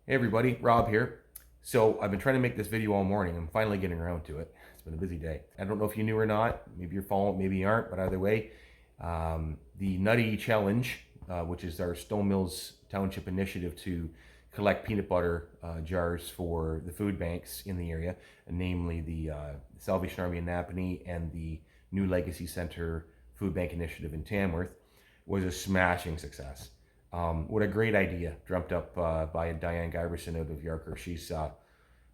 Hey everybody, Rob here. So I've been trying to make this video all morning. I'm finally getting around to it. It's been a busy day. I don't know if you knew or not. Maybe you're following, maybe you aren't, but either way, the Nutty Challenge, which is our Stone Mills Township initiative to collect peanut butter jars for the food banks in the area, namely the Salvation Army in Napanee and the New Legacy Center Food Bank Initiative in Tamworth, was a smashing success. What a great idea, dreamt up by Diane Giberson out of Yarker. She's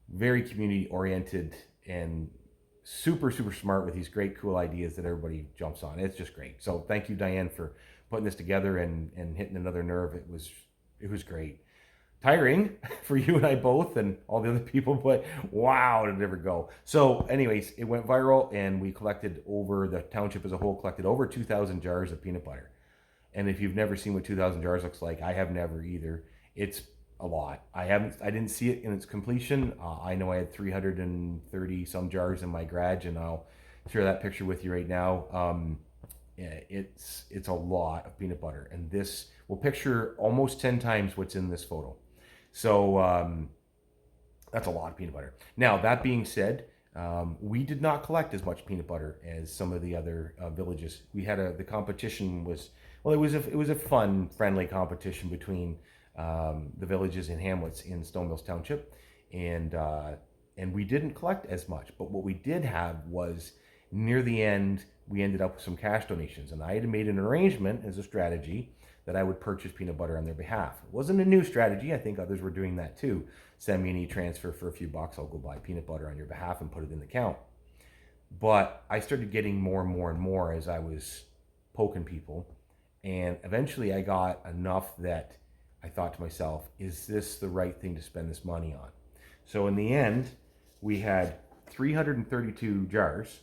very community oriented and super smart with these great cool ideas that everybody jumps on. It's just great. So thank you, Diane, for putting this together and hitting another nerve. It was great. Tiring for you and I both and all the other people, but wow, did it ever go. So anyways, it went viral and we collected over, the township as a whole collected over 2,000 jars of peanut butter. And if you've never seen what 2,000 jars looks like, I have never either. It's a lot. I didn't see it in its completion. I know I had 330 some jars in my garage, and I'll share that picture with you right now. Yeah, it's a lot of peanut butter, and this will picture almost 10 times what's in this photo. So that's a lot of peanut butter. Now that being said, we did not collect as much peanut butter as some of the other villages. We had the competition was, well, it was a fun, friendly competition between the villages and hamlets in Stone Mills Township, and we didn't collect as much. But what we did have was, near the end, we ended up with some cash donations, and I had made an arrangement as a strategy that I would purchase peanut butter on their behalf. It wasn't a new strategy. I think others were doing that too. Send me an e-transfer for a few bucks. I'll go buy peanut butter on your behalf and put it in the account. But I started getting more and more as I was poking people. And eventually I got enough that I thought to myself, is this the right thing to spend this money on? So in the end, we had 332 jars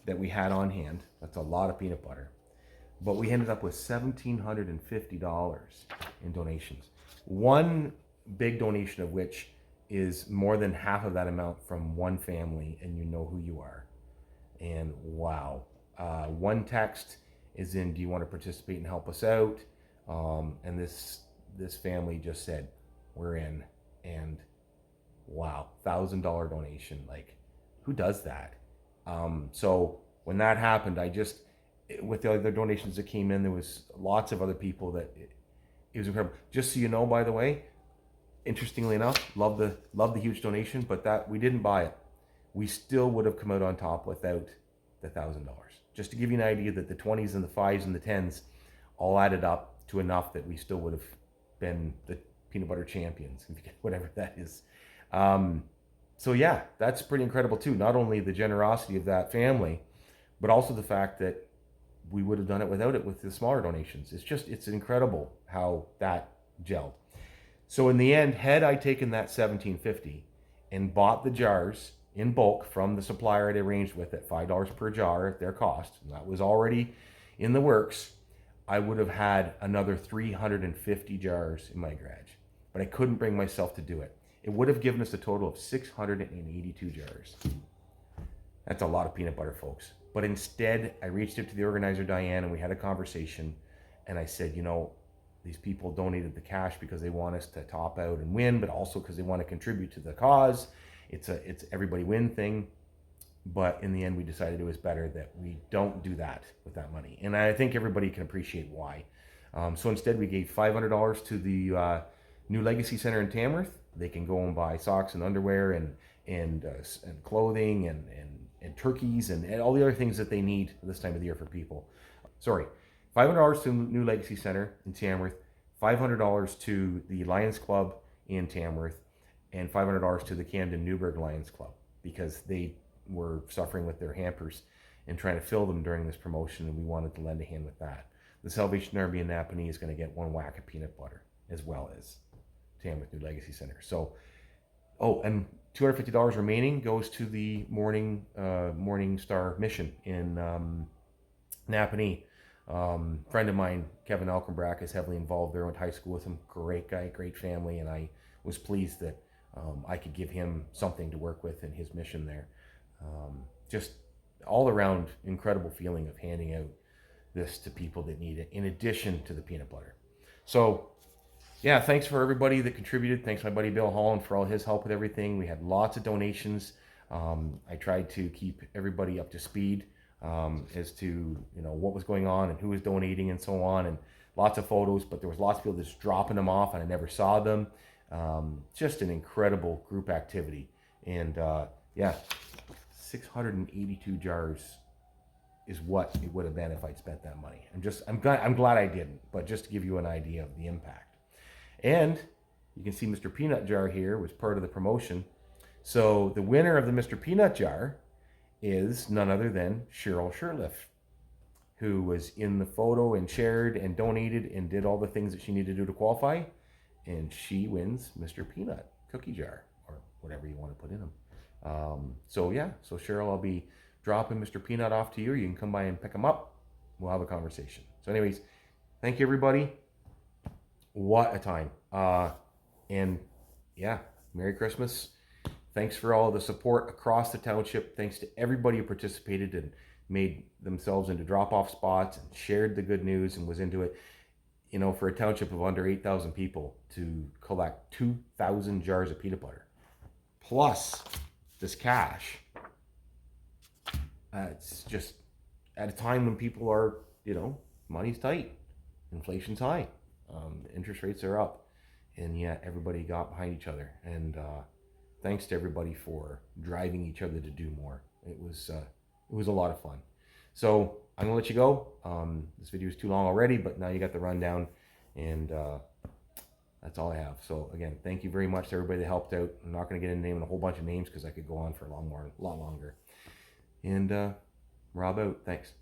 that we had on hand. That's a lot of peanut butter. But we ended up with $1,750 in donations. One big donation of which is more than half of that amount from one family, and you know who you are. And wow. One text is in, do you want to participate and help us out? And this family just said, we're in. And wow, $1,000 donation. Like, who does that? So when that happened, with the other donations that came in, there was lots of other people that it was incredible. Just so you know, by the way, interestingly enough, love the huge donation, but that we didn't buy it. We still would have come out on top without the $1,000. Just to give you an idea that the 20s and the 5s and the 10s all added up to enough that we still would have been the peanut butter champions, whatever that is. So yeah, that's pretty incredible too. Not only the generosity of that family, but also the fact that we would have done it without it with the smaller donations. It's incredible how that gelled. So in the end, had I taken that $1,750 and bought the jars in bulk from the supplier I'd arranged with at $5 per jar at their cost, and that was already in the works, I would have had another 350 jars in my garage. But I couldn't bring myself to do it. It would have given us a total of 682 jars. That's a lot of peanut butter, folks. But instead, I reached out to the organizer, Diane, and we had a conversation. And I said, you know, these people donated the cash because they want us to top out and win, but also because they want to contribute to the cause. It's everybody win thing. But in the end, we decided it was better that we don't do that with that money. And I think everybody can appreciate why. So instead, we gave $500 to the New Legacy Center in Tamworth. They can go and buy socks and underwear and clothing and turkeys and all the other things that they need this time of the year for people. Sorry, $500 to New Legacy Center in Tamworth, $500 to the Lions Club in Tamworth, and $500 to the Camden Newburgh Lions Club, because they were suffering with their hampers and trying to fill them during this promotion, and we wanted to lend a hand with that. The Salvation Army in Napanee is going to get one whack of peanut butter, as well as Tamworth New Legacy Center. So, and $250 remaining goes to the Morning Star mission in Napanee. Friend of mine, Kevin Alkenbrack, is heavily involved there. I went to high school with him. Great guy, great family, and I was pleased that I could give him something to work with in his mission there. Just all around incredible feeling of handing out this to people that need it, in addition to the peanut butter. So yeah, thanks for everybody that contributed. Thanks my buddy Bill Holland for all his help with everything. We had lots of donations. I tried to keep everybody up to speed as to what was going on and who was donating and so on, and lots of photos. But there was lots of people just dropping them off, and I never saw them. Just an incredible group activity, and yeah, 682 jars is what it would have been if I'd spent that money. I'm glad I didn't, but just to give you an idea of the impact. And you can see Mr. Peanut Jar here was part of the promotion. So the winner of the Mr. Peanut Jar is none other than Cheryl Sherliff, who was in the photo and shared and donated and did all the things that she needed to do to qualify. And she wins Mr. Peanut Cookie Jar, or whatever you want to put in them. So yeah, so Cheryl, I'll be dropping Mr. Peanut off to you. You can come by and pick him up. We'll have a conversation. So anyways, thank you everybody. What a time. And yeah, Merry Christmas. Thanks for all the support across the township. Thanks to everybody who participated and made themselves into drop-off spots and shared the good news and was into it. For a township of under 8,000 people to collect 2,000 jars of peanut butter, plus this cash, it's just at a time when people are, money's tight, inflation's high. Interest rates are up, and yet everybody got behind each other. And thanks to everybody for driving each other to do more. It was a lot of fun. So I'm gonna let you go. This video is too long already, but now you got the rundown, and that's all I have. So again, thank you very much to everybody that helped out. I'm not gonna get into naming a whole bunch of names because I could go on for a lot longer. And Rob out. Thanks.